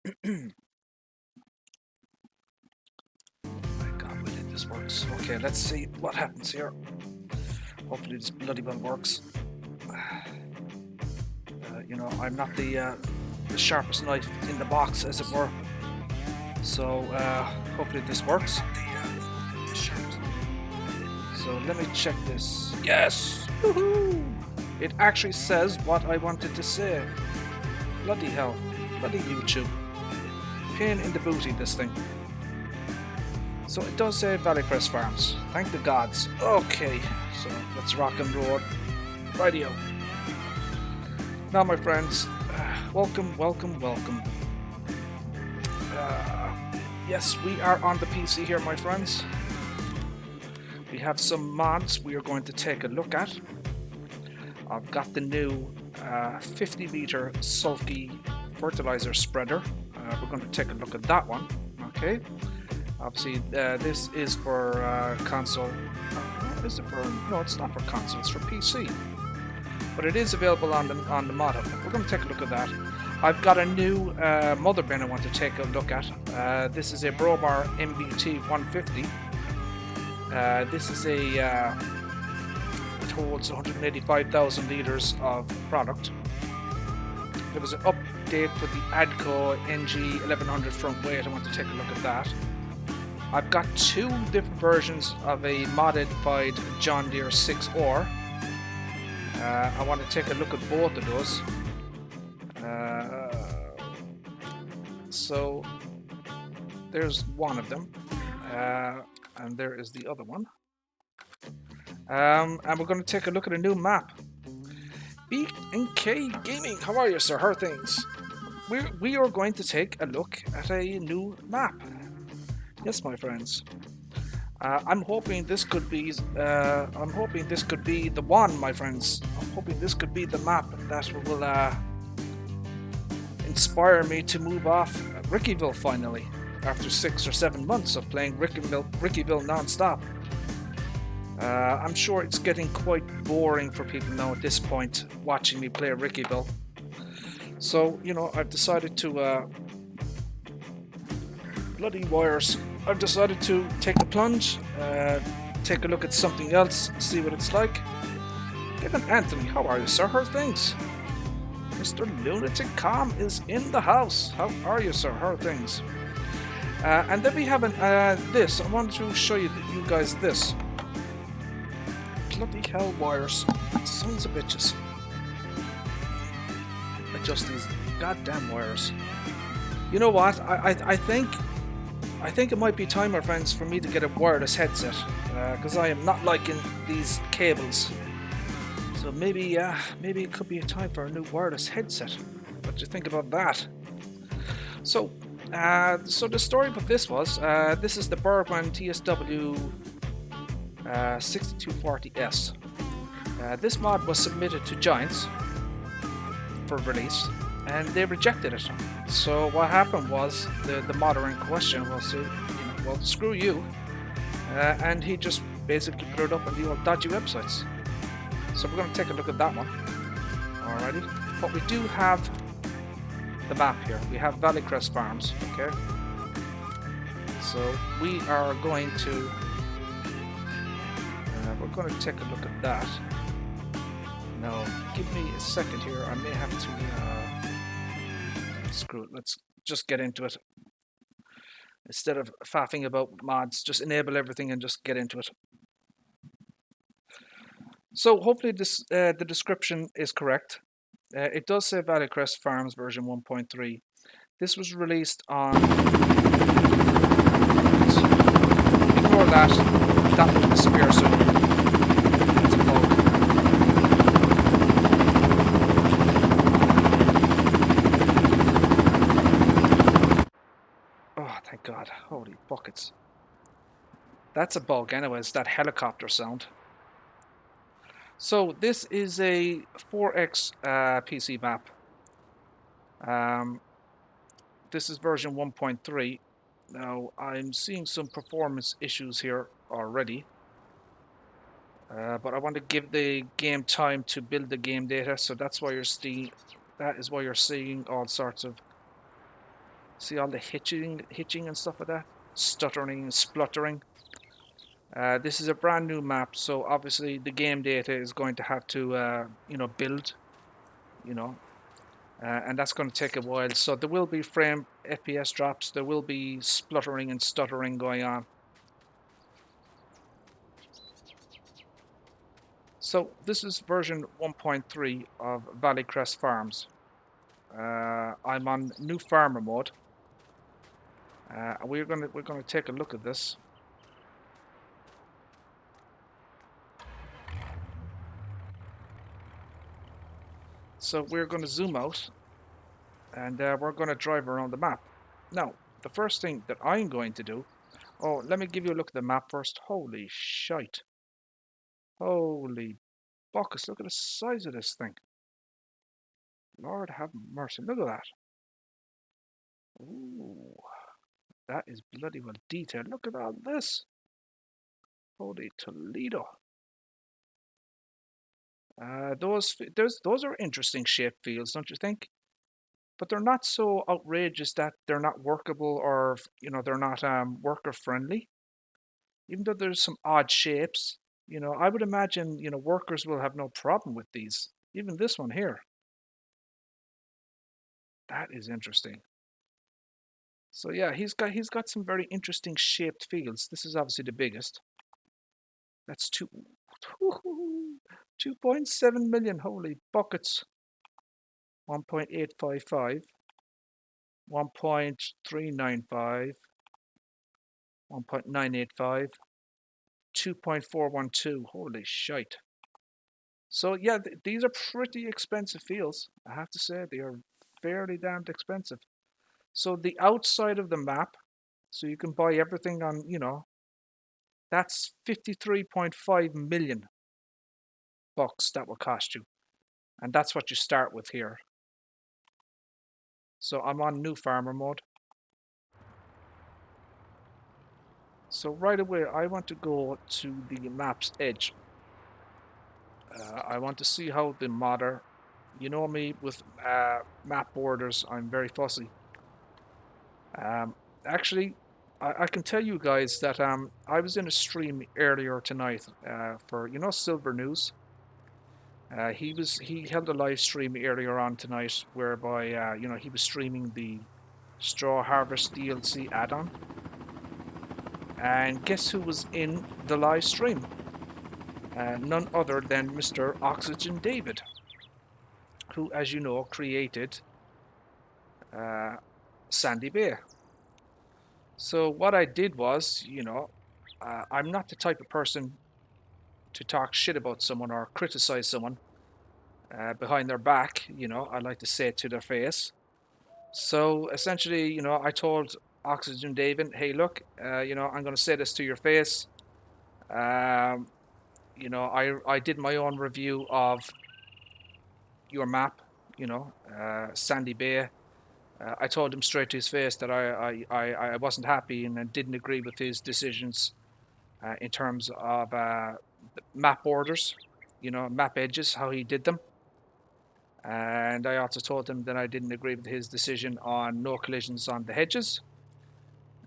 My God, willing, this works. Okay, let's see what happens here. Hopefully this bloody well works. You know, I'm not the sharpest knife in the box, as it were. So hopefully this works. So let me check this. Yes! Woohoo! It actually says what I wanted to say. Bloody hell. Bloody YouTube. Pain in the booty, this thing. So it does say Crest Farms. Thank the gods. Okay, so let's rock and roll. Radio. Now, my friends, welcome, welcome, welcome. Yes, we are on the PC here, my friends. We have some mods we are going to take a look at. I've got the new 50-liter sulky fertilizer spreader. We're going to take a look at that one. Okay. Obviously, this is for console. Is it for? No, it's not for console. It's for PC. But it is available on the mod hub. We're going to take a look at that. I've got a new mother bin I want to take a look at. This is a Bromar MBT 150. This is a it holds 185,000 liters of product. There was an update for the ADCO NG 1100 front weight. I want to take a look at that. I've got two different versions of a modified John Deere 6R. I want to take a look at both of those. So there's one of them, and there is the other one. And we're going to take a look at a new map. B&K Gaming, how are you, sir? How are things? We are going to take a look at a new map. Yes, my friends. I'm hoping this could be. I'm hoping this could be the one, my friends. I'm hoping this could be the map that will inspire me to move off Rickyville finally, after 6 or 7 months of playing Rickyville non-stop. I'm sure it's getting quite boring for people now at this point watching me play Rickyville. So you know, I've decided to bloody wires. I've decided to take the plunge, take a look at something else, see what it's like. Given Anthony, how are you, sir? How are things? Mr. Lunatic Calm is in the house. How are you, sir? How are things? And then we have this. I wanted to show you guys this. Bloody hell wires. Sons of bitches. Adjust these goddamn wires. You know what? I think it might be time, my friends, for me to get a wireless headset, because I am not liking these cables. So maybe it could be a time for a new wireless headset. What do you think about that? So the story about this was, this is the Bergman TSW 6240S. This mod was submitted to Giants for release, and they rejected it. So what happened was the modder in question was, well, screw you, and he just basically put it up on the old dodgy websites. So we're going to take a look at that one. Alrighty, but we do have the map here. We have Crest Farms. Okay, so we are going to take a look at that. Now, give me a second here. I may have to. Screw it, let's just get into it. Instead of faffing about mods, just enable everything and just get into it. So hopefully this the description is correct. It does say Crest Farms version 1.3. This was released on... Ignore that. That will disappear soon. It's a bug. Oh, thank God. Holy buckets. That's a bug anyways, that helicopter sound. So this is a 4X PC map. This is version 1.3. Now I'm seeing some performance issues here already. But I want to give the game time to build the game data, so that's why you're seeing all sorts of See all the hitching and stuff like that? Stuttering and spluttering. This is a brand new map, so obviously the game data is going to have to, build, you know, and that's going to take a while. So there will be frame FPS drops. There will be spluttering and stuttering going on. So this is version 1.3 of Valley Crest Farms. I'm on new farmer mode. We're gonna take a look at this. So we're going to zoom out, and we're going to drive around the map. Now, the first thing that I'm going to do. Oh, let me give you a look at the map first. Holy shite! Holy buckets! Look at the size of this thing. Lord have mercy! Look at that. Ooh, that is bloody well detailed. Look at all this. Holy Toledo! Those are interesting shape fields, don't you think? But they're not so outrageous that they're not workable, or they're not worker friendly. Even though there's some odd shapes, I would imagine workers will have no problem with these. Even this one here. That is interesting. So yeah, he's got some very interesting shaped fields. This is obviously the biggest. That's 2.7 million. Holy buckets. 1.855, 1.395, 1.985, 2.412. Holy shite. So yeah, these are pretty expensive fields. I have to say they are fairly damned expensive. So the outside of the map, so you can buy everything on, that's 53.5 million bucks that will cost you. And that's what you start with here. So I'm on new farmer mode. So right away, I want to go to the map's edge. I want to see how the modder, you know me with map borders, I'm very fussy. Actually, I can tell you guys that I was in a stream earlier tonight for Silver News. He held a live stream earlier on tonight whereby he was streaming the Straw Harvest DLC add-on, and guess who was in the live stream? None other than Mr. Oxygen David, who, as you know, created Sandy Bay. So what I did was, I'm not the type of person to talk shit about someone or criticize someone behind their back. I like to say it to their face. So essentially, I told Oxygen David, hey, look, I'm going to say this to your face. I did my own review of your map, Sandy Bay. I told him straight to his face that I wasn't happy and didn't agree with his decisions in terms of map borders, map edges, how he did them. And I also told him that I didn't agree with his decision on no collisions on the hedges.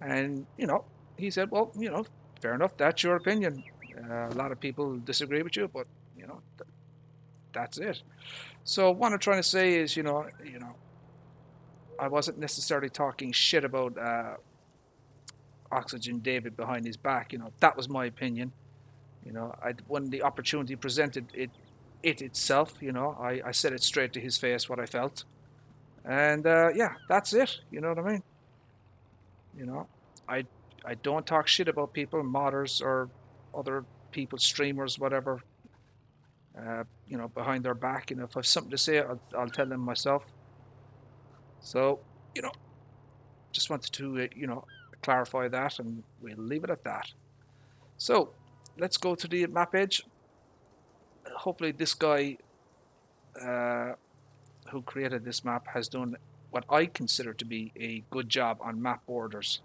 And, he said, well, fair enough, that's your opinion. A lot of people disagree with you, but, that's it. So what I'm trying to say is, I wasn't necessarily talking shit about Oxygen David behind his back. That was my opinion. When the opportunity presented it itself, I said it straight to his face what I felt, and yeah, that's it. You know what I mean? You know, I I don't talk shit about people, modders or other people, streamers, whatever. Behind their back. If I have something to say, I'll tell them myself. So, you know, just wanted to clarify that, and we'll leave it at that. So, let's go to the map edge. Hopefully, this guy uh, who created this map has done what I consider to be a good job on map borders.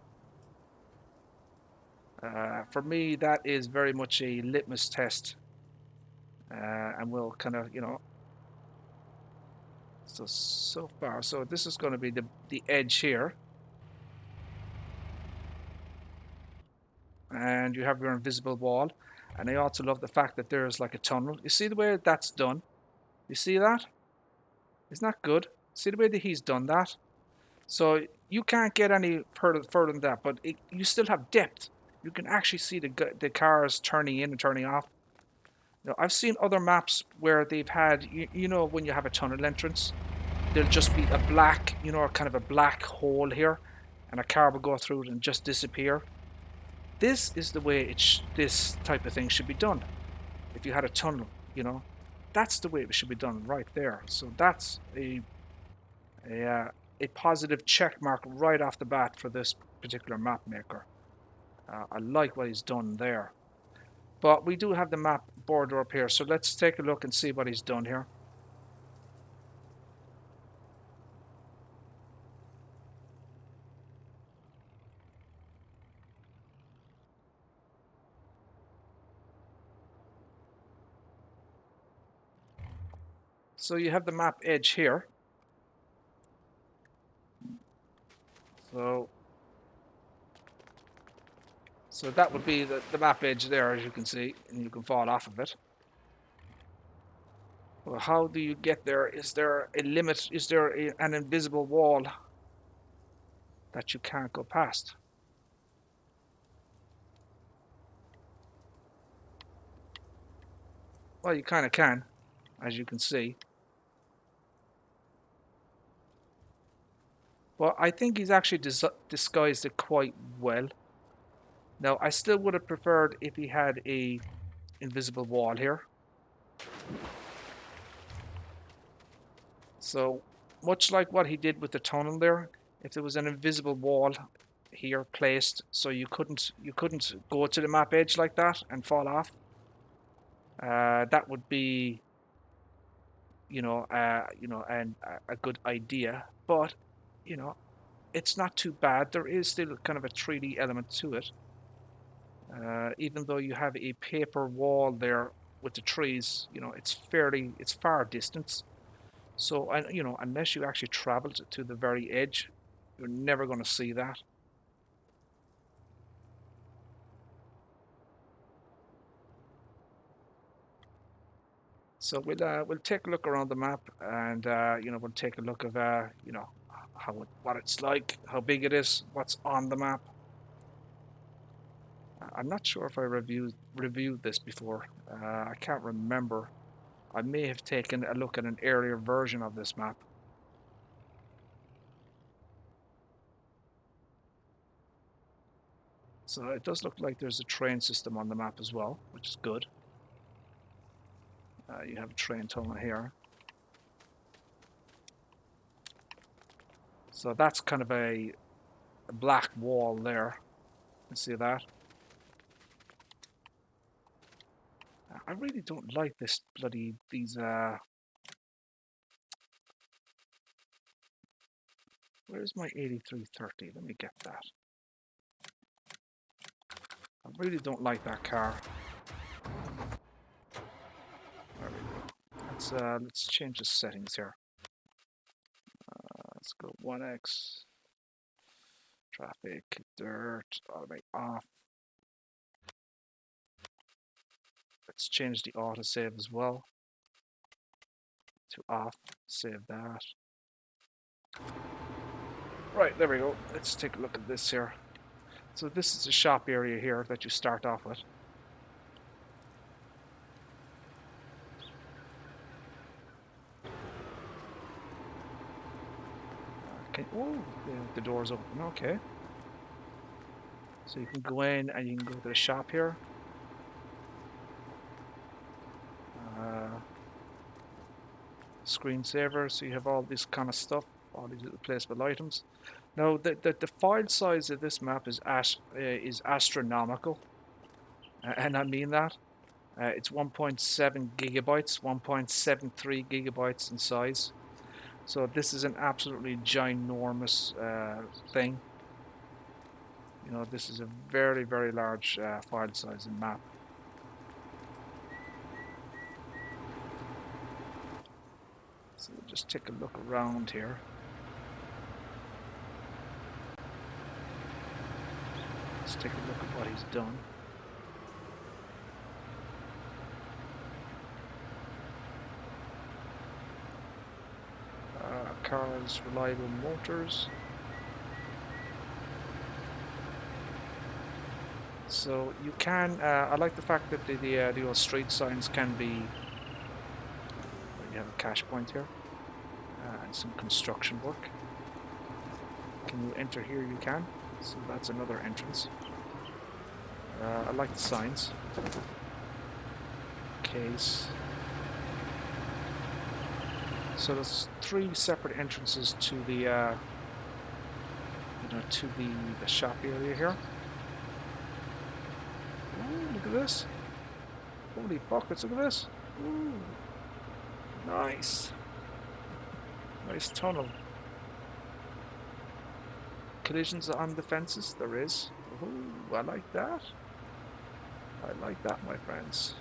For me, that is very much a litmus test, and we'll kind of, so far. So this is going to be the edge here. and you have your invisible wall. And I also love the fact that there's like a tunnel. You see the way that's done? You see that? Isn't that good? See the way that he's done that? So you can't get any further than that, but you still have depth. You can actually see the cars turning in and turning off. You know, I've seen other maps where they've had, you know, when you have a tunnel entrance, there'll just be a black, you know, kind of a black hole here, and a car will go through it and just disappear. This is the way this type of thing should be done. If you had a tunnel, you know, that's the way it should be done right there. So that's a, a positive check mark right off the bat for this particular map maker. I like what he's done there. But we do have the map border up here, so let's take a look and see what he's done here. So you have the map edge here. So that would be the map edge there, as you can see, and you can fall off of it. Well, how do you get there? Is there a limit? Is there an invisible wall that you can't go past? Well, you kind of can, as you can see. But I think he's actually disguised it quite well. Now, I still would have preferred if he had a invisible wall here. So, much like what he did with the tunnel there, if there was an invisible wall here placed so you couldn't go to the map edge like that and fall off, that would be, and a good idea. But, you know, it's not too bad. There is still kind of a 3D element to it. Even though you have a paper wall there with the trees, you know, it's far distance. So, unless you actually travel to the very edge, you're never going to see that. So we'll take a look around the map, and we'll take a look of what it's like, how big it is, what's on the map. I'm not sure if I reviewed this before. I can't remember. I may have taken a look at an earlier version of this map. So it does look like there's a train system on the map as well, which is good. You have a train tunnel here. So that's kind of a black wall there. You see that? I really don't like these where's my 8330? Let me get that. I really don't like that car. There we go. Let's change the settings here. Let's go 1x. Traffic, dirt, automate off. Let's change the autosave as well to off. Save that. Right, there we go. Let's take a look at this here. So this is a shop area here that you start off with. Okay. Oh, the door's open. Okay. So you can go in and you can go to the shop here. Screensaver, so you have all this kind of stuff, all these little placeable items. Now, the file size of this map is astronomical, and I mean that. It's 1.7 gigabytes, 1.73 gigabytes in size. So this is an absolutely ginormous thing. You know, this is a very, very large file size and map. So we'll just take a look around here. Let's take a look at what he's done. Car's reliable motors. So you can, I like the fact that the old street signs can be, you have a cash point here, and some construction work. Can you enter here? You can. So that's another entrance. I like the signs. Case. So there's 3 separate entrances to the, to the shop area here. Ooh, look at this. Holy buckets, look at this. Ooh. Nice. Nice tunnel. Collisions on the fences, there is. Ooh, I like that. I like that, my friends.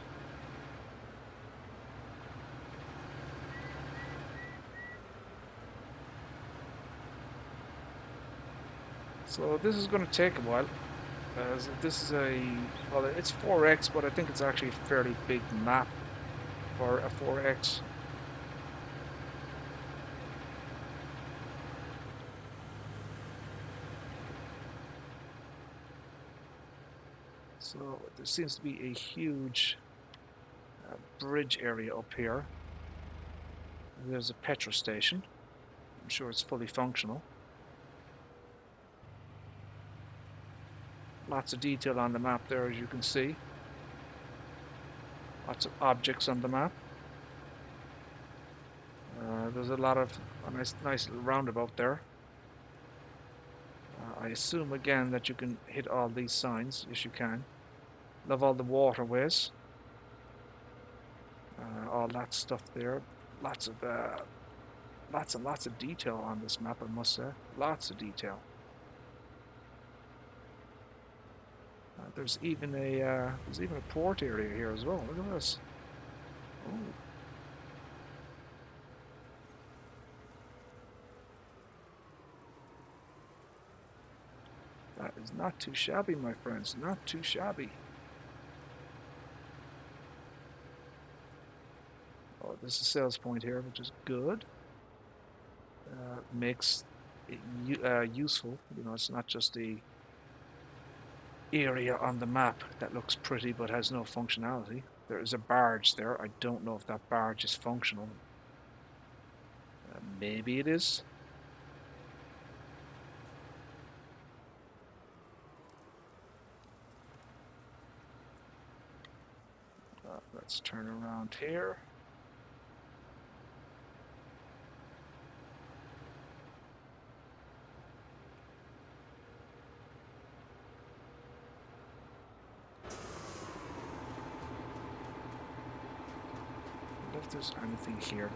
So this is going to take a while. This is well, it's 4x, but I think it's actually a fairly big map for a 4x. So there seems to be a huge bridge area up here. There's a petrol station. I'm sure it's fully functional. Lots of detail on the map there, as you can see. Lots of objects on the map. There's a lot of a nice little roundabout there. I assume again that you can hit all these signs. Yes, you can. Love all the waterways. All that stuff there. Lots and lots of detail on this map, I must say. Lots of detail. There's even a port area here as well. Look at this. Oh. That is not too shabby, my friends. Not too shabby. Oh, there's a sales point here, which is good. Makes it useful. It's not just the area on the map that looks pretty but has no functionality. There is a barge there. I don't know if that barge is functional. Maybe it is. Let's turn around here. If there's anything here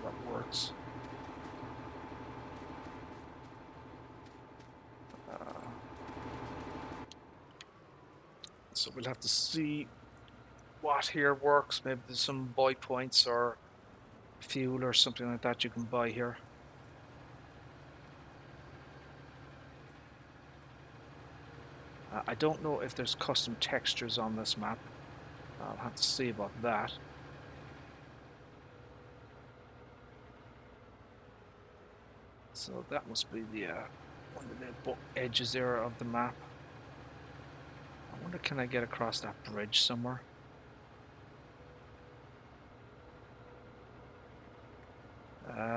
that works. So we'll have to see what here works. Maybe there's some buy points or fuel or something like that you can buy here. I don't know if there's custom textures on this map. I'll have to see about that. So that must be the one of the edges there of the map. I wonder, can I get across that bridge somewhere?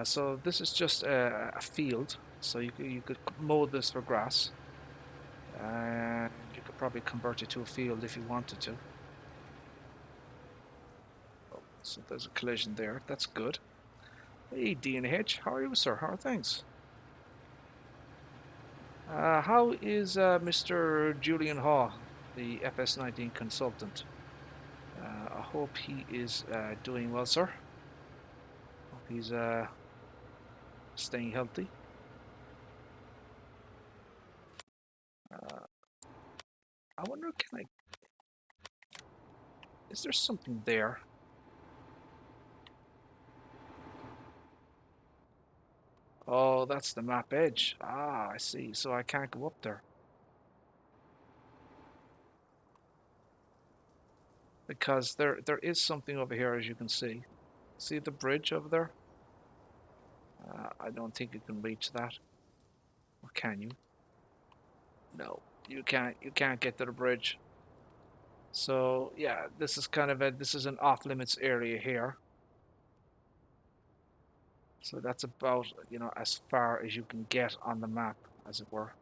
So this is just a field, so you could mow this for grass, and you could probably convert it to a field if you wanted to. Oh, so there's a collision there. That's good. Hey, D&H, how are you, sir? How are things? How is Mr. Julian Haw, the FS19 consultant? I hope he is doing well, sir. Hope he's staying healthy. I wonder, is there something there? Oh, that's the map edge. Ah, I see. So I can't go up there. because there is something over here, as you can see. See the bridge over there? I don't think you can reach that. Or can you? No, you can't. You can't get to the bridge. So yeah, this is kind of this is an off limits area here. So that's about, as far as you can get on the map, as it were.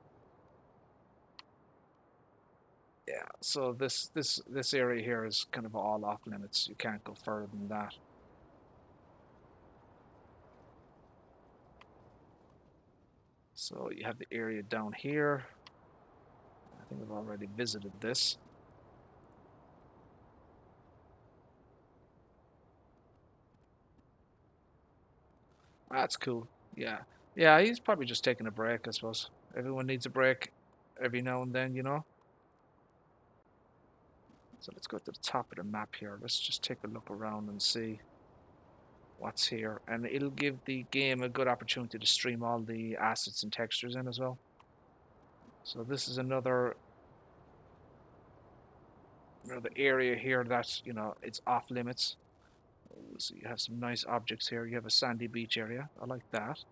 Yeah, so this area here is kind of all off limits. You can't go further than that. So you have the area down here. I think I've already visited this. That's cool. Yeah. Yeah, he's probably just taking a break, I suppose. Everyone needs a break every now and then, So let's go to the top of the map here. Let's just take a look around and see what's here. And it'll give the game a good opportunity to stream all the assets and textures in as well. So this is another area here that, it's off limits. So you have some nice objects here. You have a sandy beach area. I like that.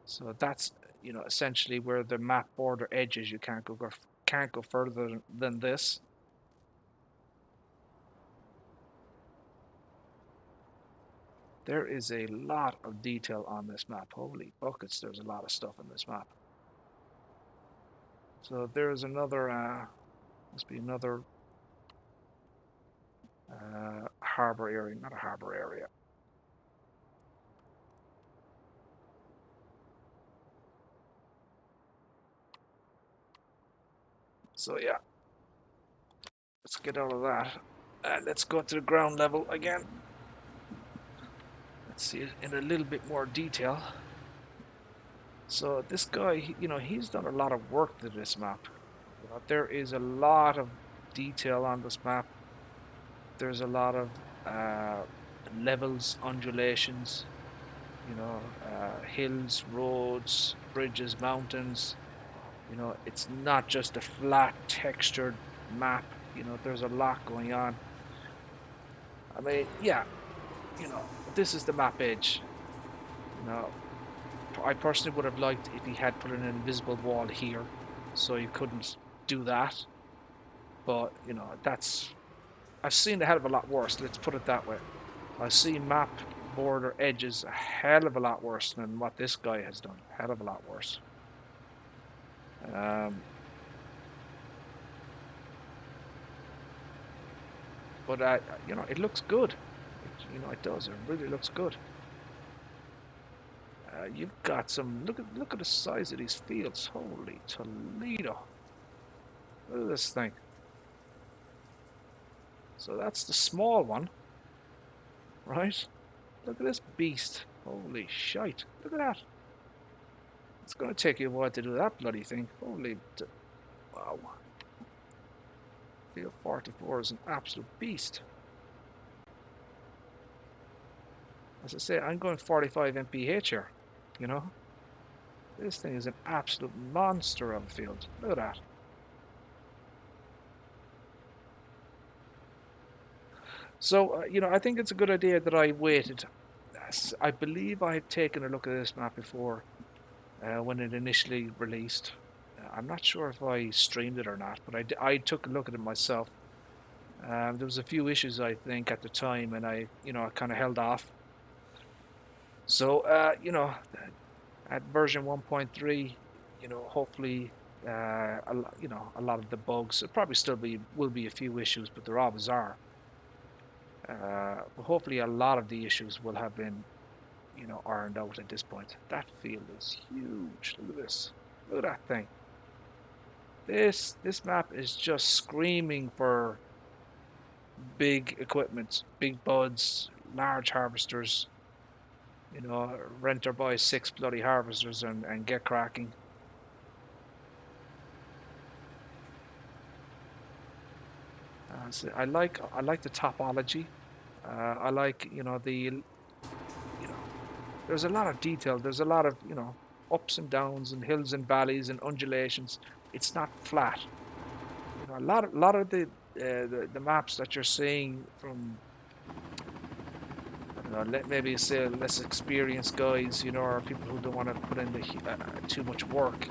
So that's, essentially where the map border edges. You can't go further than this. There is a lot of detail on this map. Holy buckets, there's a lot of stuff in this map. So there's another, must be another harbor area, not a harbor area. So yeah, let's get out of that. And let's go to the ground level again. Let's see it in a little bit more detail. So this guy, he's done a lot of work to this map. There is a lot of detail on this map. There's a lot of levels, undulations, hills, roads, bridges, mountains. It's not just a flat textured map. There's a lot going on. I mean, yeah, this is the map edge. I personally would have liked if he had put an invisible wall here, so you couldn't do that. But, I've seen a hell of a lot worse, let's put it that way. I've seen map border edges a hell of a lot worse than what this guy has done. A hell of a lot worse. But, it looks good. It does. It really looks good. You've got some. Look at the size of these fields. Holy Toledo! Look at this thing. So that's the small one, right? Look at this beast. Holy shite! Look at that. It's going to take you a while to do that bloody thing. Holy, wow! Field 44 is an absolute beast. As I say, I'm going 45 mph here. This thing is an absolute monster of a field. Look at that. So, I think it's a good idea that I waited. I believe I've taken a look at this map before when it initially released. I'm not sure if I streamed it or not, but I took a look at it myself. There was a few issues, I think, at the time, and I kind of held off. So, at version 1.3, hopefully, a lot of the bugs, it probably still will be a few issues, but there always are. But hopefully a lot of the issues will have been, ironed out at this point. That field is huge. Look at this. Look at that thing. This map is just screaming for big equipment, big buds, large harvesters. Rent or buy 6 bloody harvesters and get cracking. So I like the topology. I like there's a lot of detail. There's a lot of ups and downs and hills and valleys and undulations. It's not flat. A lot of the the maps that you're seeing from, I don't know, maybe say less experienced guys, you know, or people who don't want to put in too much work.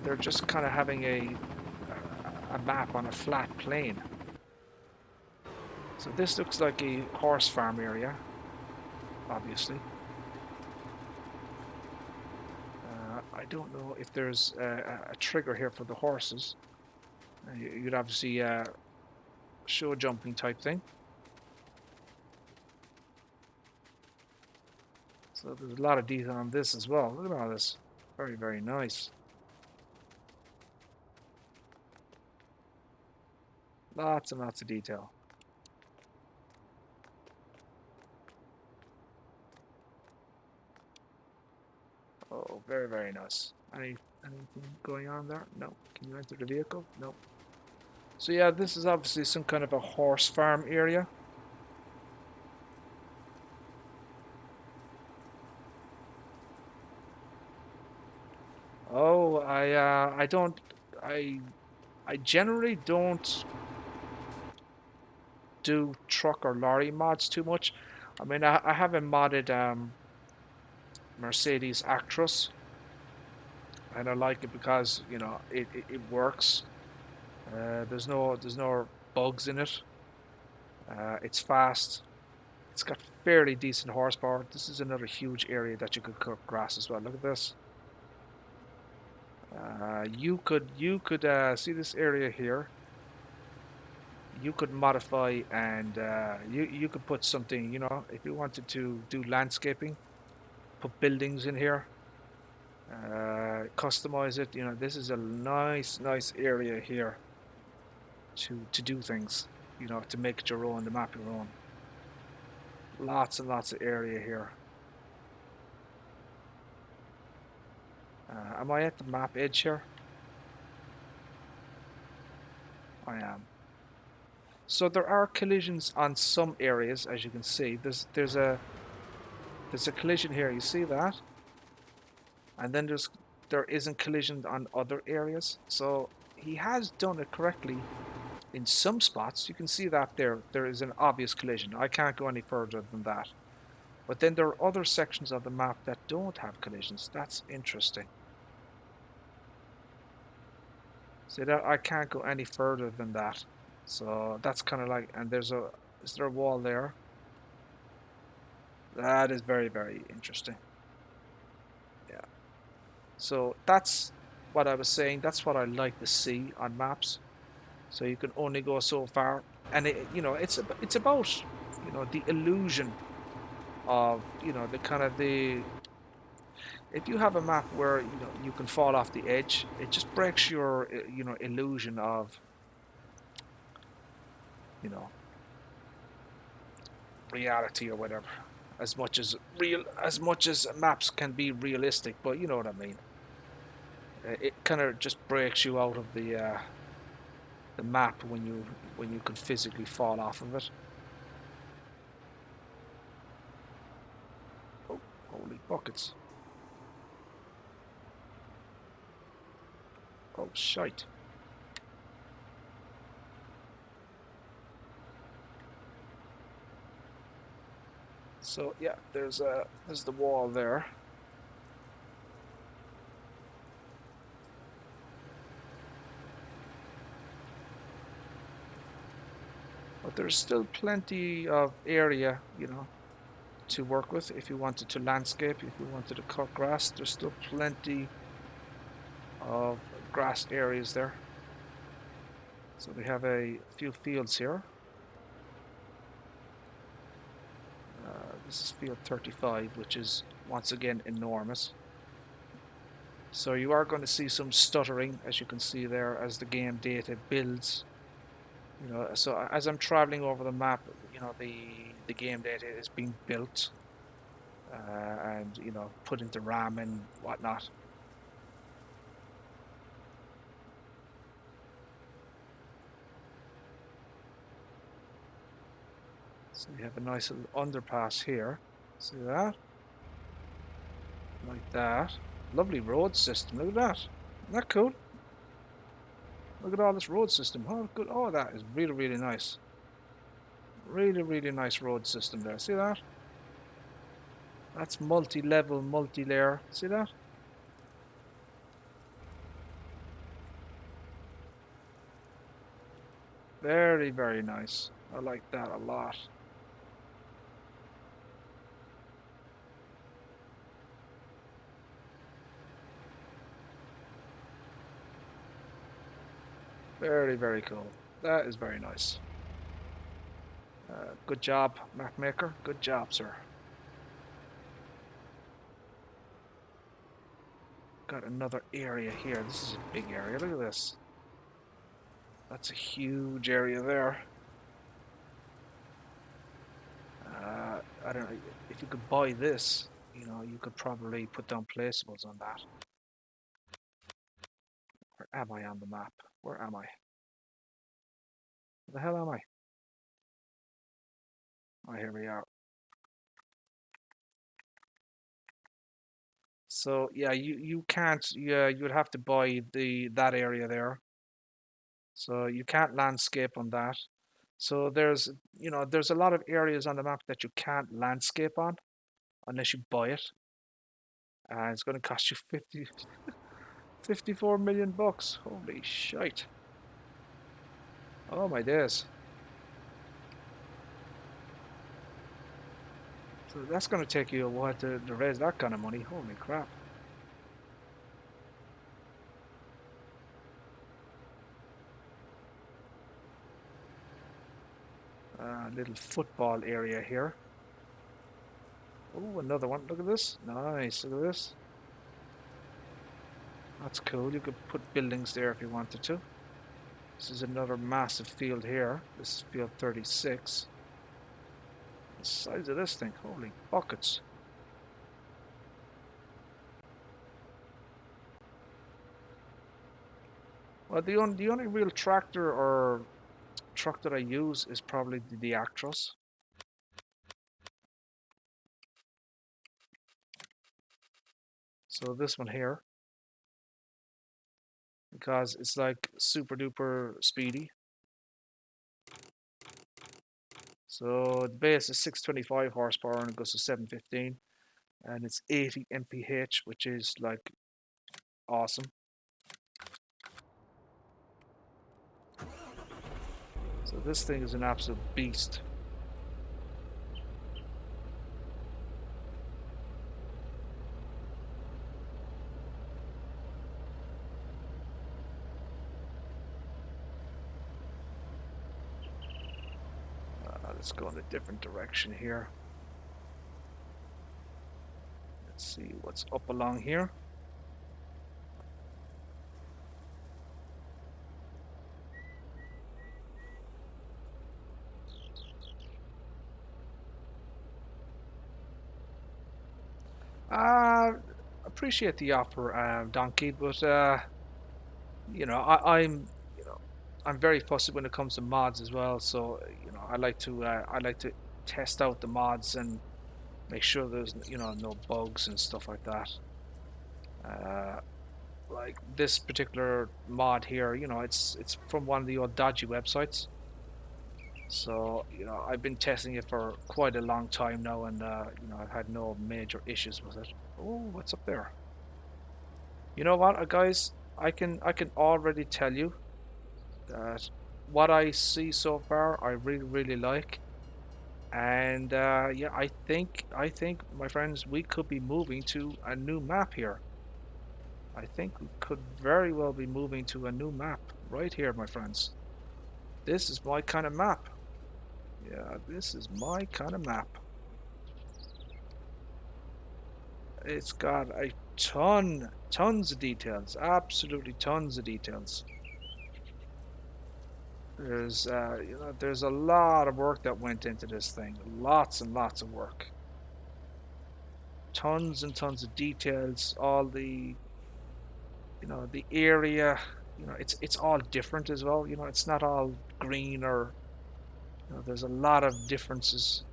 They're just kind of having a map on a flat plane. So this looks like a horse farm area, obviously. I don't know if there's a trigger here for the horses. You'd obviously show jumping type thing. So there's a lot of detail on this as well. Look at all this. Very, very nice. Lots and lots of detail. Oh, very, very nice. Anything going on there? No. Can you enter the vehicle? No. So yeah, this is obviously some kind of a horse farm area. Oh, I generally don't do truck or lorry mods too much. I mean, I haven't modded Mercedes Actros, and I like it because, you know, it works. There's no bugs in it. It's fast. It's got fairly decent horsepower. This is another huge area that you could cut grass as well. Look at this. You could see this area here. You could modify and you could put something, you know, if you wanted to do landscaping, put buildings in here, customize it. You know, this is a nice area here to do things, you know, to make it your own, the map your own. Lots and lots of area here. Am I at the map edge here? I am. So there are collisions on some areas, as you can see. There's a collision here. You see that? And then there isn't collisions on other areas. So he has done it correctly in some spots. You can see that there is an obvious collision. I can't go any further than that. But then there are other sections of the map that don't have collisions. That's interesting. See that I can't go any further than that. So that's kind of like, and is there a wall there? That is very, very interesting. Yeah. So that's what I was saying. That's what I like to see on maps. So you can only go so far, and you know, it's about, you know, the illusion of, you know, the kind of the, if you have a map where, you know, you can fall off the edge, it just breaks your, you know, illusion of, you know, reality or whatever. As much as maps can be realistic, but you know what I mean. It kind of just breaks you out of the map when you can physically fall off of it. Oh, holy buckets! Oh shite! So yeah, there's the wall there. But there's still plenty of area, you know, to work with. If you wanted to landscape, if you wanted to cut grass, there's still plenty of grass areas there. So we have a few fields here. This is field 35, which is once again enormous. So you are going to see some stuttering, as you can see there, as the game data builds. You know, so as I'm traveling over the map, you know, the game data is being built and, you know, put into RAM and whatnot. So we have a nice little underpass here. See that? Like that. Lovely road system. Look at that. Isn't that cool? Look at all this road system. Oh, good. Oh, that is really, really nice. Really, really nice road system there. See that? That's multi-level, multi-layer. See that? Very, very nice. I like that a lot. Very, very cool. That is very nice. Good job, map maker. Good job, sir. Got another area here. This is a big area. Look at this. That's a huge area there. I don't know if you could buy this. You know, you could probably put down placeables on that. Where am I on the map? Where am I? Where the hell am I? Oh, here we are. So yeah, you can't. Yeah, you would have to buy that area there. So you can't landscape on that. So there's a lot of areas on the map that you can't landscape on unless you buy it. It's going to cost you 54 million bucks. Holy shite. Oh my days. So that's going to take you a while to raise that kind of money. Holy crap. Little football area here. Oh, another one. Look at this. Nice. Look at this. That's cool. You could put buildings there if you wanted to. This is another massive field here. This is field 36. The size of this thing. Holy buckets. Well, the only real tractor or truck that I use is probably the Actros. So this one here, because it's like super duper speedy. So the base is 625 horsepower and it goes to 715, and it's 80 mph, which is like awesome. So this thing is an absolute beast. Let's go in a different direction here. Let's see what's up along here. Appreciate the offer, Donkey, but I'm I'm very fussy when it comes to mods as well. So I like to test out the mods and make sure there's no bugs and stuff like that. Uh, like this particular mod here, it's from one of the old dodgy websites. So I've been testing it for quite a long time now, and I've had no major issues with it. Oh, what's up there? You know what, guys? I can already tell you that what I see so far, I really really like, and yeah, I think my friends, we could be moving to a new map here. I think we could very well be moving to a new map right here, my friends. This is my kind of map. Yeah, this is my kind of map. It's got a tons of details, absolutely tons of details. There's a lot of work that went into this thing, lots and lots of work, tons and tons of details. All the area, it's all different as well. It's not all green or there's a lot of differences.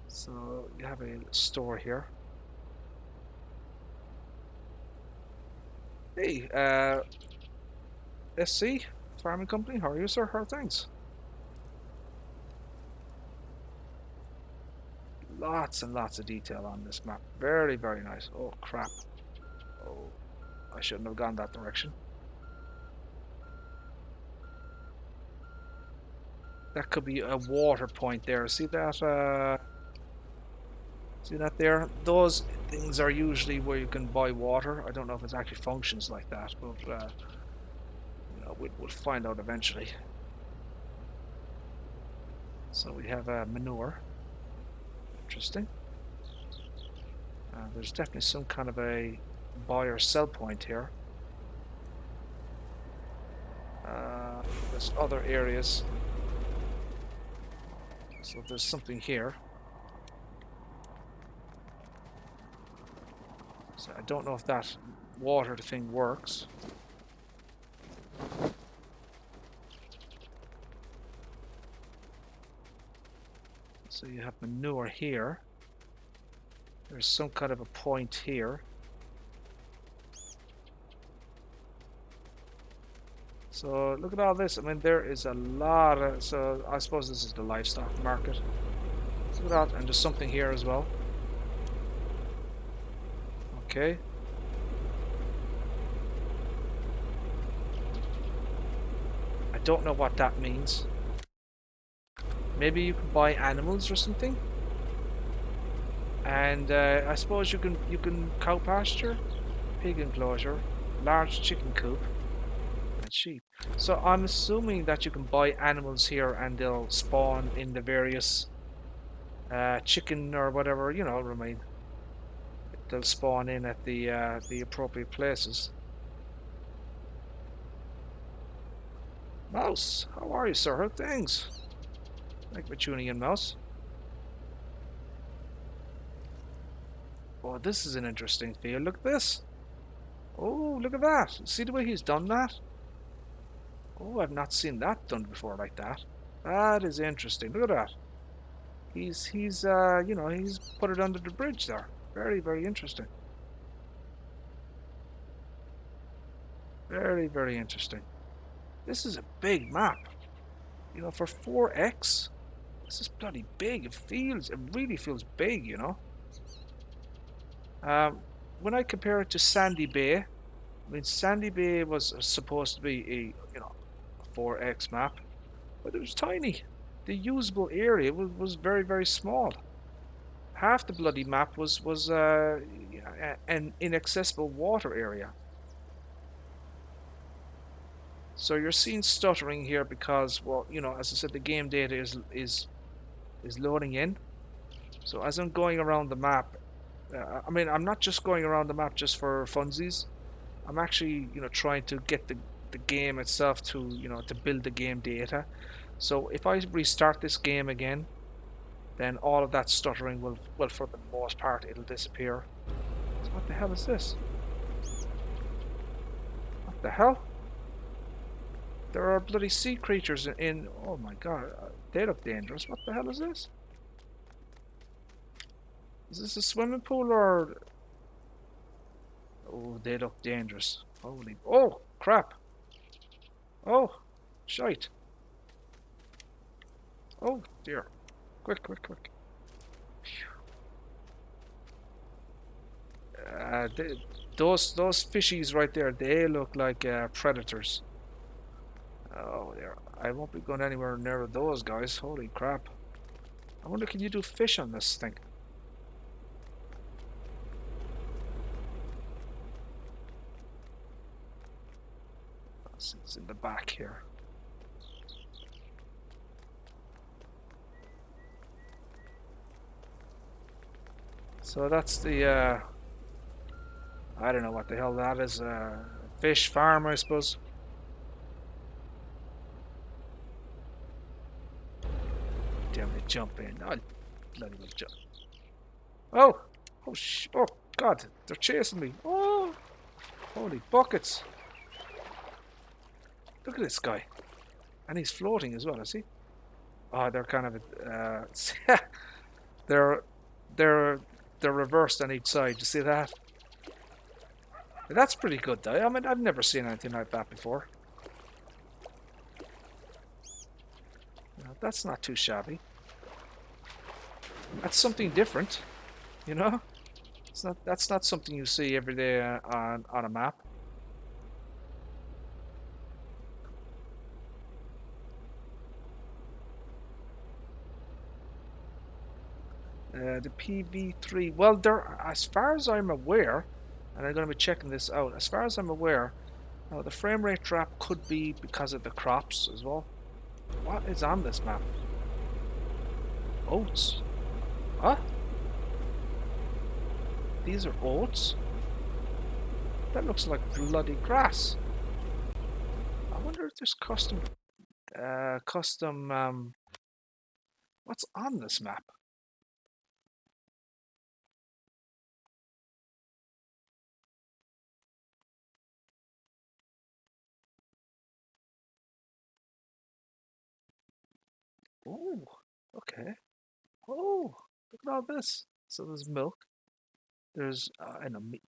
So you have a store here. Hey, SC Farming Company. How are you, sir? How are things? Lots and lots of detail on this map. Very, very nice. Oh, crap. Oh, I shouldn't have gone that direction. That could be a water point there. See that? See that there? Those things are usually where you can buy water. I don't know if it actually functions like that, but you know, we'll find out eventually. So we have manure. Interesting. There's definitely some kind of a buy or sell point here. There's other areas. So there's something here. So I don't know if that water thing works. So you have manure here. There's some kind of a point here. So look at all this. I mean, there is a lot of... So I suppose this is the livestock market. Look at that. And there's something here as well. Okay. I don't know what that means. Maybe you can buy animals or something. And I suppose you can cow pasture, pig enclosure, large chicken coop, and sheep. So I'm assuming that you can buy animals here and they'll spawn in the various chicken or whatever, you know, remain. They'll spawn in at the appropriate places. Mouse, how are you, sir? How things? Thank you for tuning in, Mouse. Oh, this is an interesting field. Look at this. Oh, look at that. See the way he's done that? Oh, I've not seen that done before like that. That is interesting. Look at that. He's you know, he's put it under the bridge there. Very, very interesting. Very, very interesting. This is a big map. You know, for 4X, this is bloody big. It really feels big, you know. When I compare it to Sandy Bay, I mean, Sandy Bay was supposed to be a, you know, a 4X map, but it was tiny. The usable area was very, very small. Half the bloody map was an inaccessible water area. So you're seeing stuttering here because, well, you know, as I said, the game data is loading in. So as I'm going around the map, I mean, I'm not just going around the map just for funsies. I'm actually, you know, trying to get the game itself to, you know, to build the game data. So if I restart this game again, then all of that stuttering will, well, for the most part, it'll disappear. So what the hell is this? What the hell? There are bloody sea creatures in oh my god, they look dangerous. What the hell is this? Is this a swimming pool or... Oh, they look dangerous. Holy... Oh, crap. Oh, shite. Oh, dear. Quick, quick, quick. Those fishies right there, they look like predators. Oh, there. I won't be going anywhere near those guys. Holy crap. I wonder, can you do fish on this thing? It's in the back here. So that's the, I don't know what the hell that is. Fish farm, I suppose. Damn it, jump in. I'll bloody well jump. Oh! Oh god, they're chasing me. Oh! Holy buckets. Look at this guy. And he's floating as well, is he? Oh, they're kind of they're reversed on each side. You see that? That's pretty good though. I mean, I've never seen anything like that before. That's not too shabby. That's something different, you know? It's not. That's not something you see every day on a map. The PV3. Well, there, as far as I'm aware, and I'm going to be checking this out. As far as I'm aware, the frame rate drop could be because of the crops as well. What is on this map? Oats. Huh? These are oats? That looks like bloody grass. I wonder if there's custom, what's on this map? Oh, okay. Oh, look at all this. So there's milk. There's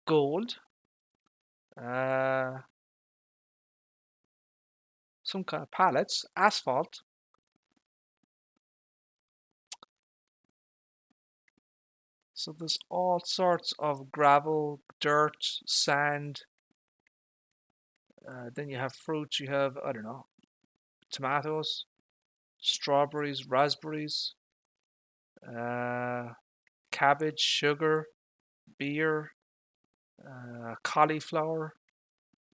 gold. Uh, some kind of pallets, asphalt. So there's all sorts of gravel, dirt, sand. Then you have fruits. You have, I don't know, tomatoes, strawberries, raspberries, uh, cabbage, sugar, beer, cauliflower,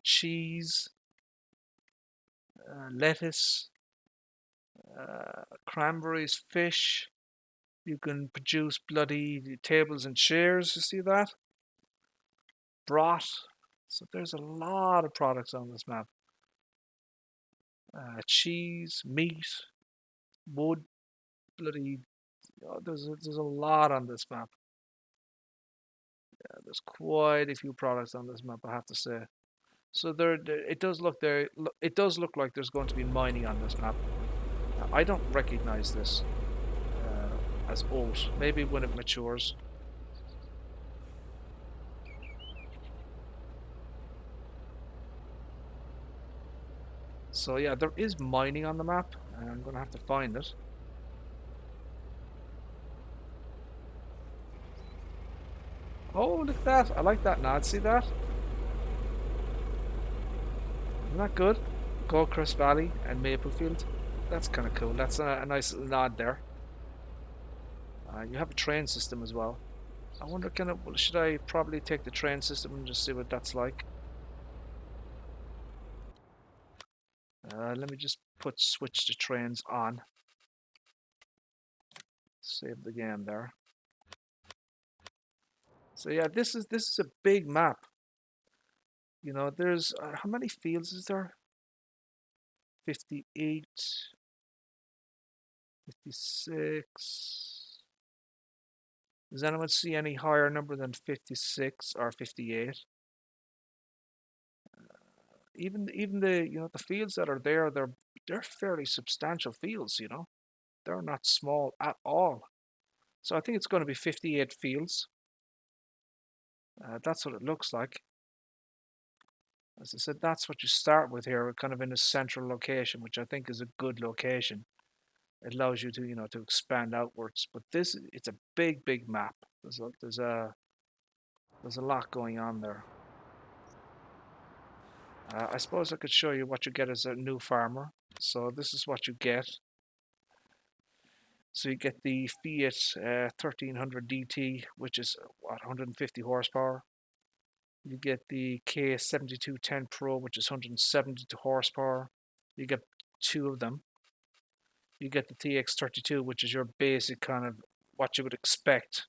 cheese, lettuce, cranberries, fish. You can produce bloody tables and chairs. You see that? Broth. So there's a lot of products on this map. Cheese, meat, wood, bloody. Oh, there's a lot on this map. Yeah, there's quite a few products on this map, I have to say. So it does look there. It does look like there's going to be mining on this map. I don't recognize this as oat. Maybe when it matures. So yeah, there is mining on the map. I'm gonna have to find it. Oh, look at that! I like that nod. See that? Isn't that good? Crest Valley and Maplefield. That's kind of cool. That's a nice little nod there. You have a train system as well. I wonder, should I probably take the train system and just see what that's like? Let me just switch the trains on. Save the game there. So yeah, this is a big map. You know, there's how many fields is there? 58, 56. Does anyone see any higher number than 56 or 58? Even the the fields that are there, they're fairly substantial fields. They're not small at all. So I think it's going to be 58 fields. That's what it looks like. As I said, that's what you start with here, kind of in a central location, which I think is a good location. It allows you to expand outwards. But it's a big map. There's a lot going on there. I suppose I could show you what you get as a new farmer. So this is what you get. So you get the Fiat 1300 DT, which is what, 150 horsepower. You get the K7210 Pro, which is 172 horsepower. You get two of them. You get the TX32, which is your basic kind of what you would expect.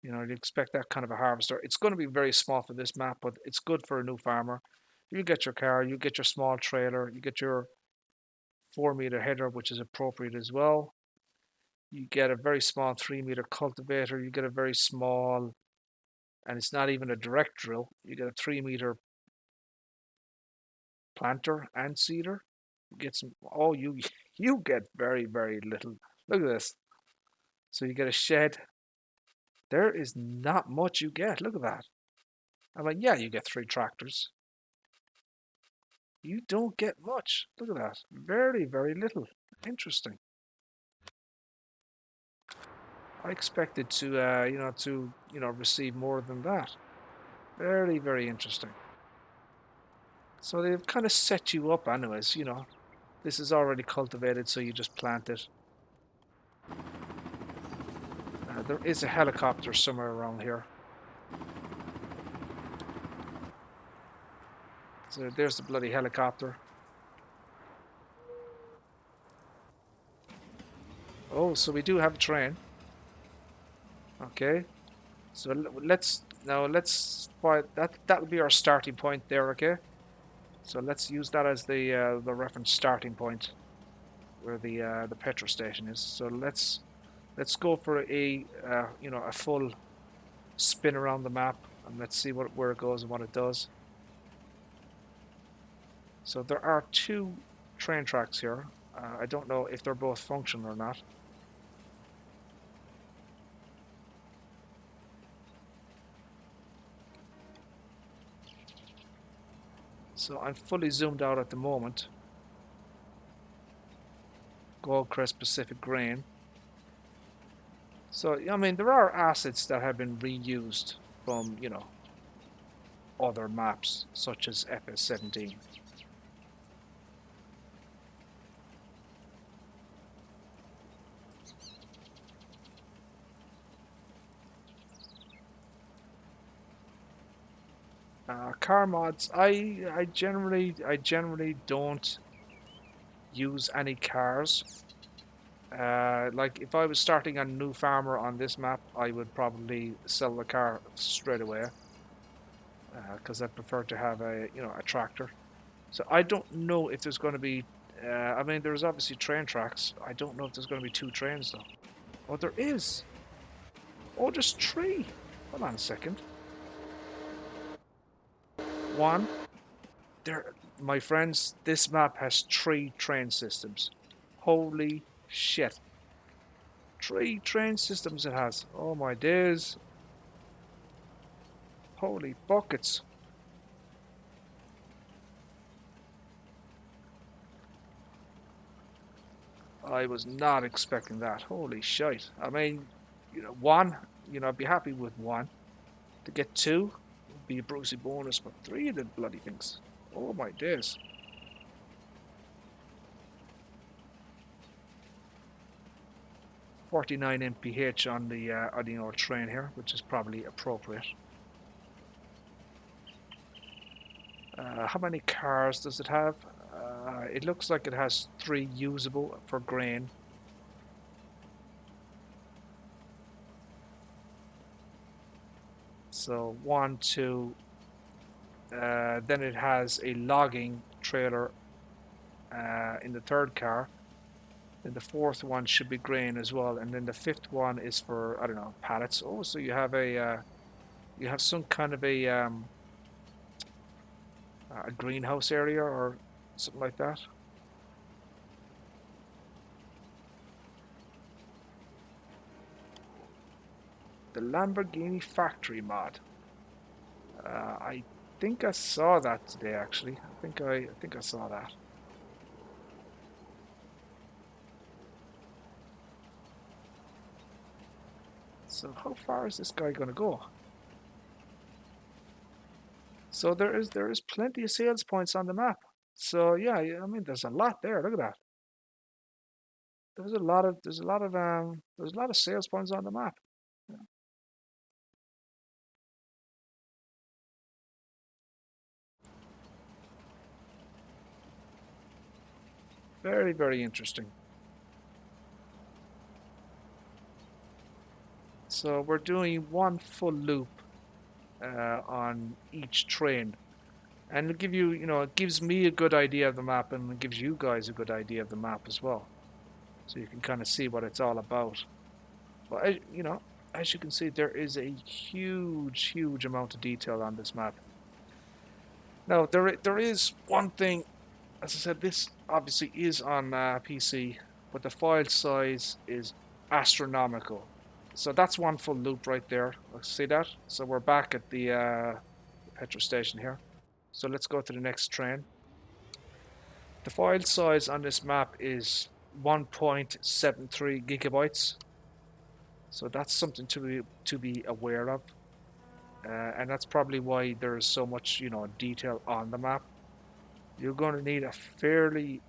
You'd expect that kind of a harvester. It's going to be very small for this map, but it's good for a new farmer. You get your car, you get your small trailer, you get your 4-meter header, which is appropriate as well. You get a very small 3-meter cultivator. You get a very small, and it's not even a direct drill. You get a 3-meter planter and seeder. You get some. Oh, you get very little. Look at this. So you get a shed. There is not much you get. Look at that. I'm like, yeah, you get 3 tractors. You don't get much. Look at that. Very little. Interesting. I expected to, receive more than that. Very, very interesting. So they've kind of set you up anyways, you know. This is already cultivated, so you just plant it. There is a helicopter somewhere around here. So there's the bloody helicopter. Oh, so we do have a train. Okay. So let's find that. That'll be our starting point there. Okay. So let's use that as the reference starting point where the petrol station is. So let's go for a full spin around the map, and let's see where it goes and what it does. So there are two train tracks here. I don't know if they're both functional or not. So I'm fully zoomed out at the moment. Gold Crest Pacific Grain. So, I mean, there are assets that have been reused from, other maps, such as FS17. Car mods, I generally don't use any cars. Like if I was starting a new farmer on this map, I would probably sell the car straight away, because I prefer to have a tractor. So I don't know if there's going to be. I mean, there's obviously train tracks. I don't know if there's going to be two trains though. Oh, there is. Oh, there's three. Hold on a second. One. There, my friends. This map has three train systems. Holy shit! Three train systems it has. Oh my days. Holy buckets. I was not expecting that. Holy shite. I mean, one, I'd be happy with one. To get two would be a Brucey bonus, but three of the bloody things. Oh my days. .49 mph on the old train here, which is probably appropriate. How many cars does it have? It looks like it has 3 usable for grain. So 1, 2. Then it has a logging trailer in the third car. Then the fourth one should be grain as well, and then the fifth one is for, I don't know, pallets. Oh, so you have you have some kind of a greenhouse area or something like that. The Lamborghini factory mod. I think I saw that today. Actually, I think I saw that. So how far is this guy gonna go? So there is plenty of sales points on the map. So yeah, I mean there's a lot there. Look at that. There's a lot of sales points on the map. Yeah. Very, very interesting. So we're doing one full loop on each train, and it'll give you, it gives me a good idea of the map, and it gives you guys a good idea of the map as well, so you can kind of see what it's all about. But as you can see, there is a huge, huge amount of detail on this map. Now, there is one thing. As I said, this obviously is on PC, but the file size is astronomical. So that's one full loop right there. See that? So we're back at the petrol station here. So let's go to the next train. The file size on this map is 1.73 gigabytes. So that's something to be aware of, and that's probably why there's so much, you know, detail on the map. You're going to need a fairly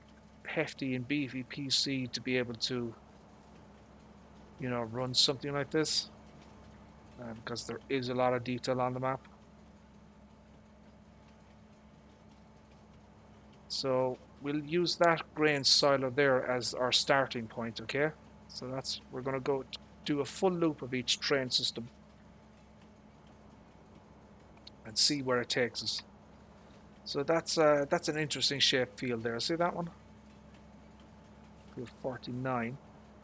hefty and beefy PC to be able to, you know, run something like this, because there is a lot of detail on the map. So we'll use that grain silo there as our starting point, okay? So we're going to go do a full loop of each train system and see where it takes us. So that's an interesting shape field there. See that one? Field 49.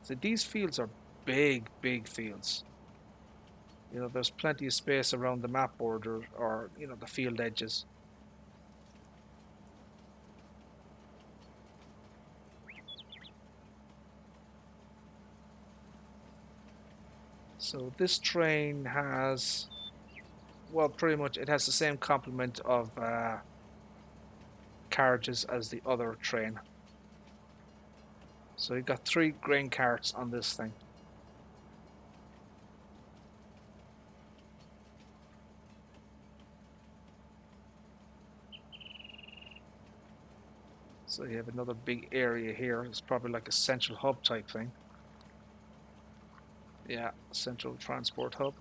So these fields are big fields. You know, there's plenty of space around the map border or, you know, the field edges. So this train has, well, pretty much it has the same complement of carriages as the other train. So you've got 3 grain carts on this thing. So you have another big area here. It's probably like a central hub type thing. Yeah, central transport hub.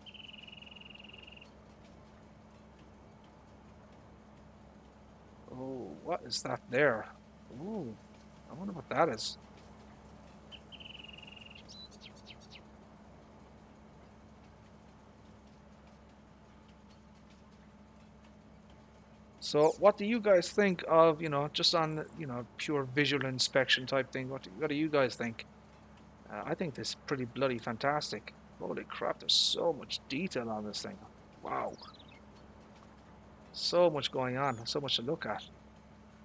Oh, what is that there? Ooh, I wonder what that is. So what do you guys think of, you know, just on, you know, pure visual inspection type thing? What do you guys think? I think this is pretty bloody fantastic. Holy crap, there's so much detail on this thing. Wow. So much going on, so much to look at.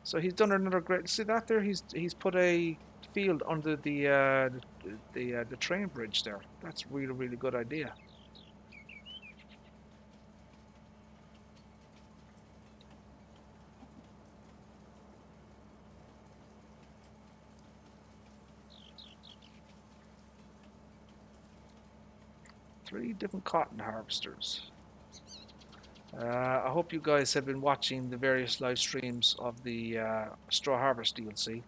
So he's done another great. See that there? He's put a field under the train bridge there. That's really good idea. Three different cotton harvesters. I hope you guys have been watching the various live streams of the Straw Harvest DLC.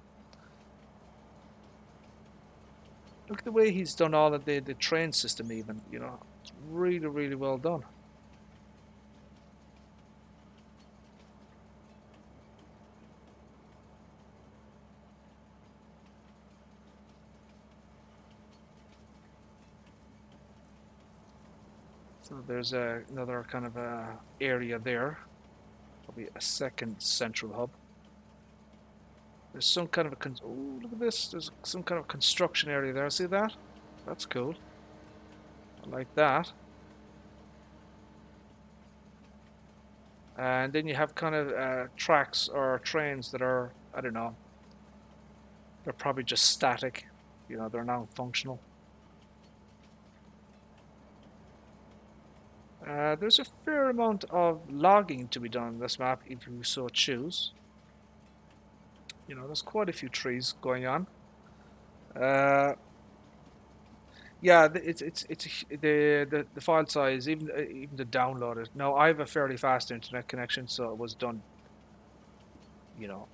Look at the way he's done all of the train system even, you know. It's really well done. So there's another kind of area there. Probably a second central hub. There's some kind of a oh, look at this. There's some kind of construction area there. See that? That's cool. I like that. And then you have kind of tracks or trains that are, I don't know, they're probably just static. You know, they're non-functional. There's a fair amount of logging to be done on this map if you so choose. You know, there's quite a few trees going on. Yeah, it's the file size, even to download it. Now I have a fairly fast internet connection, so it was done, you know,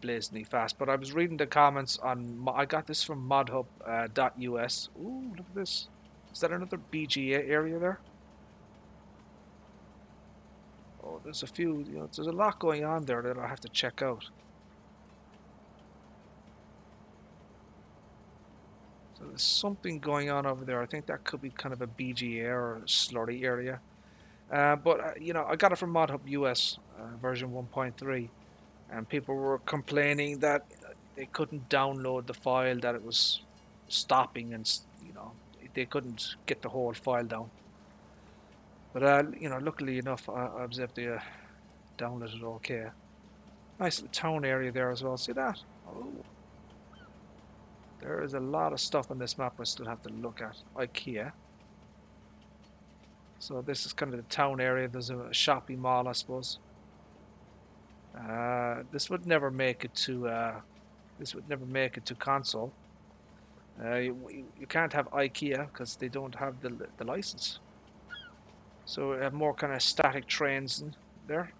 blazingly fast. But I was reading the comments on. I got this from modhub.us. Ooh, look at this! Is that another BGA area there? Oh, there's a few. You know, there's a lot going on there that I have to check out. So there's something going on over there. I think that could be kind of a BGA or a slurry area. But you know, I got it from ModHub US version 1.3, and people were complaining that they couldn't download the file, that it was stopping, and you know, they couldn't get the whole file down. But you know, luckily enough, I was able to download it okay. Nice little town area there as well. See that? Oh, there is a lot of stuff on this map I still have to look at. IKEA. So this is kind of the town area. There's a shopping mall, I suppose. This would never make it to console. You can't have IKEA because they don't have the license. So we have more kind of static trains in there.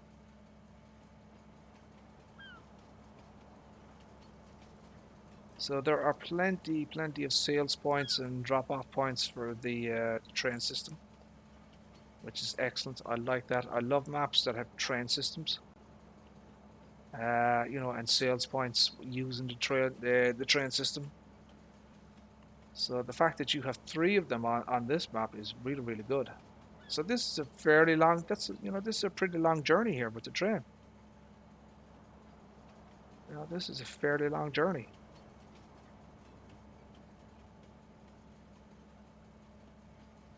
So there are plenty of sales points and drop-off points for the train system, which is excellent. I like that. I love maps that have train systems. You know, and sales points using the train system. So the fact that you have 3 of them on this map is really good. So this is a fairly long. This is a pretty long journey here with the train. You know, this is a fairly long journey.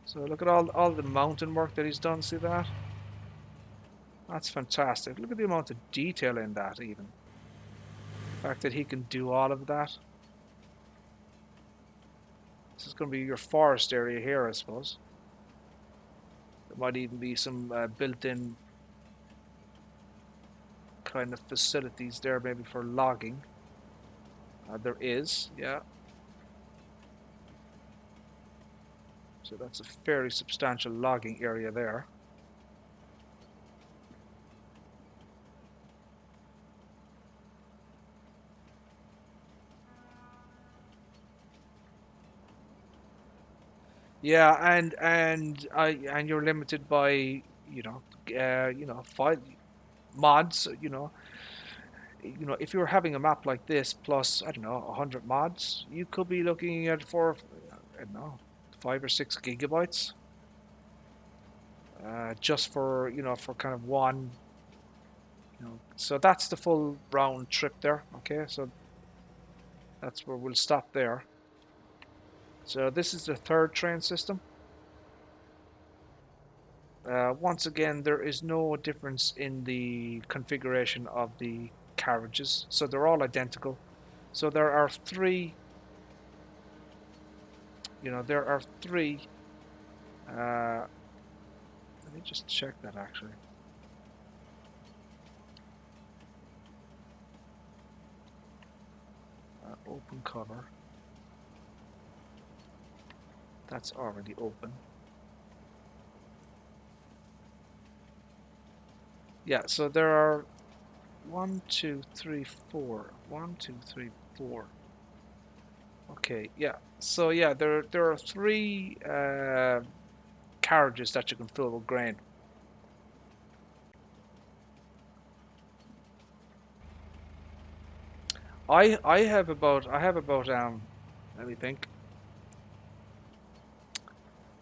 So look at all the mountain work that he's done. See that? That's fantastic. Look at the amount of detail in that. Even the fact that he can do all of that. This is going to be your forest area here, I suppose. There might even be some built-in kind of facilities there, maybe for logging. There is, yeah. So that's a fairly substantial logging area there. Yeah, and you're limited by you know 5 mods. If you're having a map like this plus I don't know 100 mods, you could be looking at for I don't know 5 or 6 gigabytes. Just for for kind of one. So that's the full round trip there. Okay, so that's where we'll stop there. So this is the 3rd train system. Once again, there is no difference in the configuration of the carriages, so they're all identical. So there are 3. There are 3. Let me just check that actually. Open cover. That's already open. Yeah, so there are 1, 2, 3, 4. 1, 2, 3, 4. Okay, yeah. So yeah, there are 3 carriages that you can fill with grain. I have about let me think.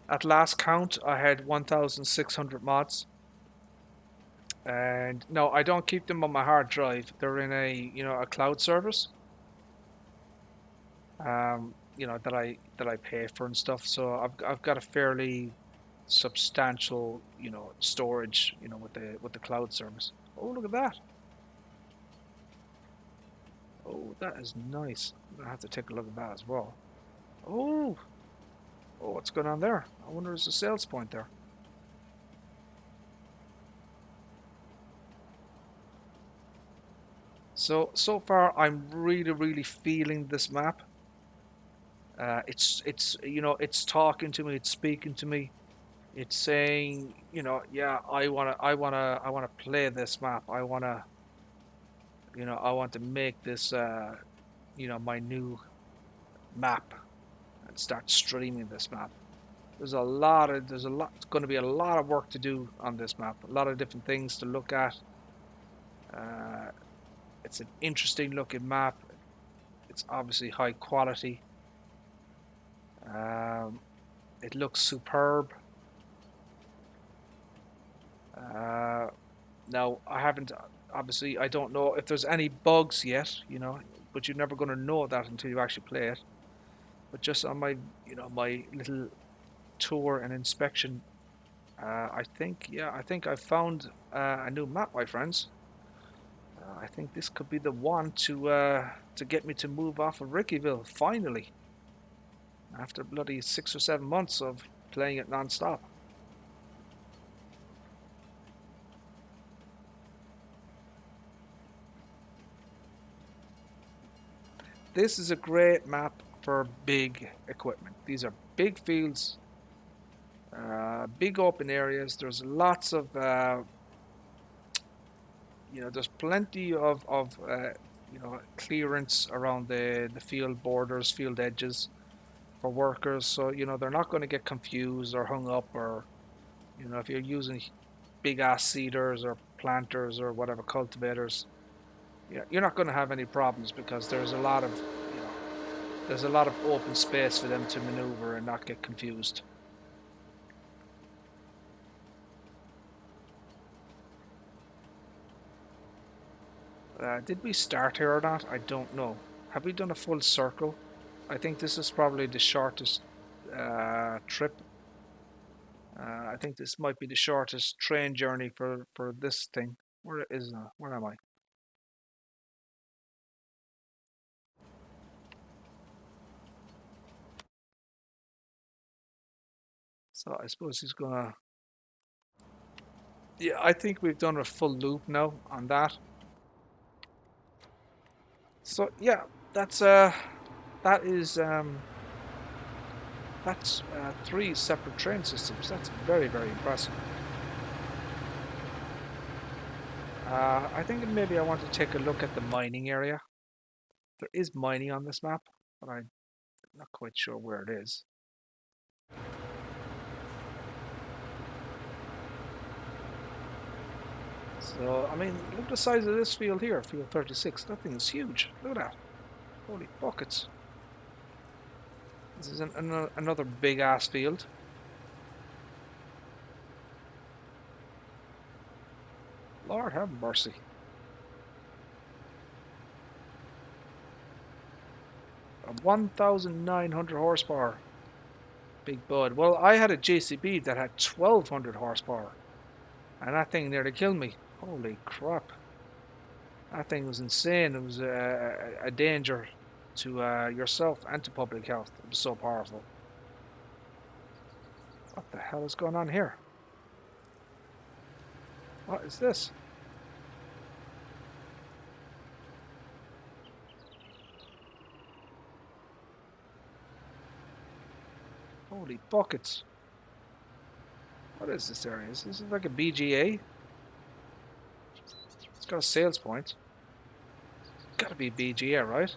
At last count, I had 1,600 mods. And no, I don't keep them on my hard drive. They're in a cloud service. That I pay for and stuff. So I've got a fairly substantial, storage, with the cloud service. Oh, look at that. Oh, that is nice. I'm gonna have to take a look at that as well. Oh, what's going on there? I wonder if there's a sales point there. So far, I'm really feeling this map. It's talking to me, it's speaking to me, it's saying, yeah, I wanna play this map. I want to make this, my new map and start streaming this map. There's going to be a lot of work to do on this map. A lot of different things to look at. It's an interesting looking map. It's obviously high quality. It looks superb. Now I don't know if there's any bugs yet, but you're never going to know that until you actually play it. But just on my little tour and inspection, I think I found a new map, my friends. I think this could be the one to get me to move off of Rickyville finally, after bloody 6 or 7 months of playing it non-stop. This is a great map for big equipment. These are big fields, big open areas. There's lots of, there's plenty of clearance around the field borders, field edges for workers. So, they're not going to get confused or hung up, or, if you're using big ass seeders or planters or whatever, cultivators, you're not going to have any problems, because there's a lot of open space for them to maneuver and not get confused. Did we start here or not? I don't know. Have we done a full circle? I think this is probably the shortest trip. I think this might be the shortest train journey for this thing. Where am I? So I suppose he's gonna. Yeah, I think we've done a full loop now on that. So yeah, that's that is that's 3 separate train systems. That's very, very impressive. I think maybe I want to take a look at the mining area. There is mining on this map, but I'm not quite sure where it is. So, I mean, look at the size of this field here, field 36. That thing is huge. Look at that. Holy buckets. This is another big ass field. Lord have mercy. A 1,900 horsepower. Big bud. Well, I had a JCB that had 1,200 horsepower. And that thing nearly killed me. Holy crap. That thing was insane. It was a danger to yourself and to public health. It was so powerful. What the hell is going on here? What is this? Holy buckets. What is this area? Is this like a BGA? It's got a sales point. It's gotta be BGA, right?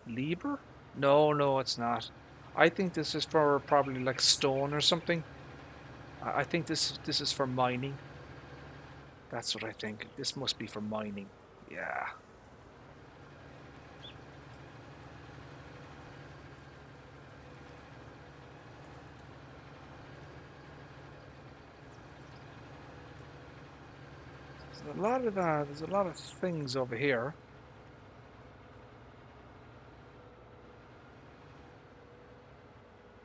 Lieber? No, it's not. I think this is for probably like stone or something. I think this is for mining. That's what I think. This must be for mining. Yeah. There's a lot of things over here.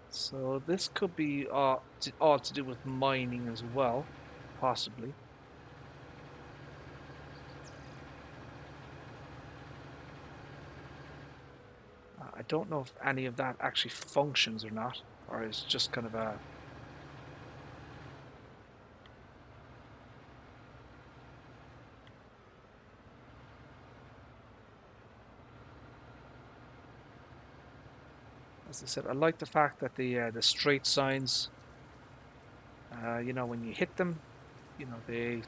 So this could be all to do with mining as well, possibly. I don't know if any of that actually functions or not, or is just kind of a... As I said, I like the fact that the straight signs, when you hit them, they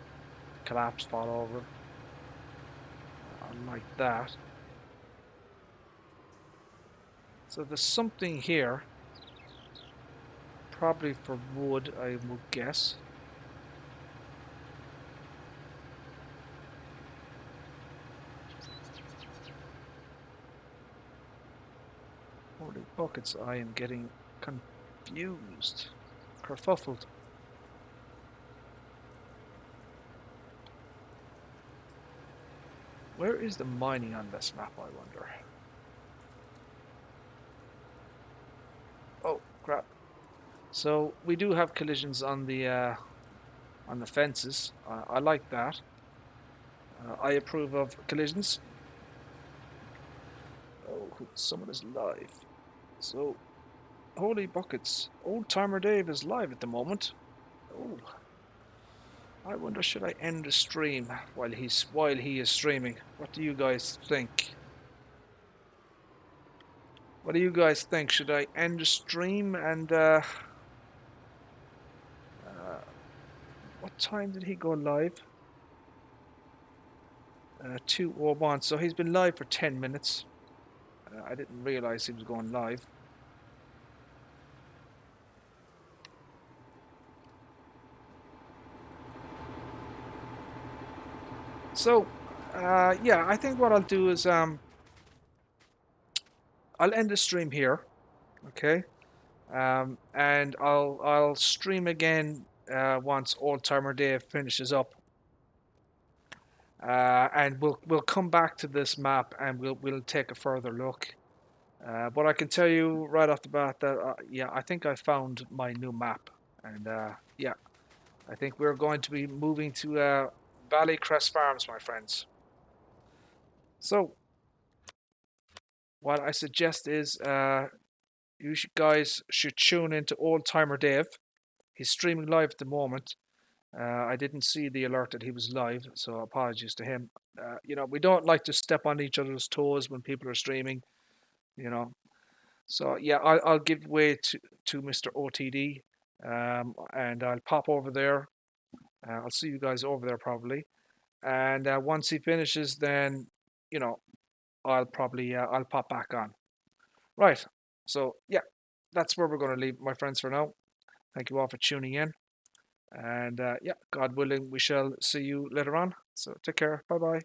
collapse, fall over. I like that. So there's something here, probably for wood, I would guess. Holy buckets, I am getting confused, kerfuffled. Where is the mining on this map, I wonder? Oh, crap. So we do have collisions on the fences. I like that. I approve of collisions. Oh, someone is live. So, holy buckets. Old Timer Dave is live at the moment. Oh, I wonder, should I end the stream while he is streaming? What do you guys think? What do you guys think? Should I end the stream and what time did he go live? 2:01. So he's been live for 10 minutes. I didn't realize he was going live. So, yeah, I think what I'll do is I'll end the stream here, okay? And I'll stream again once Old Timer Dave finishes up, and we'll come back to this map and we'll take a further look. But I can tell you right off the bat that yeah, I think I found my new map, and yeah, I think we're going to be moving to Valley Crest Farms, my friends. So what I suggest is you guys should tune into Old Timer Dave. He's streaming live at the moment. I didn't see the alert that he was live, so apologies to him. You know, we don't like to step on each other's toes when people are streaming. You know, so yeah, I'll give way to Mr. OTD, and I'll pop over there. I'll see you guys over there probably. And once he finishes, then you know I'll probably I'll pop back on. Right. So yeah, that's where we're going to leave, my friends, for now. Thank you all for tuning in. And yeah, God willing, we shall see you later on. So take care. Bye bye.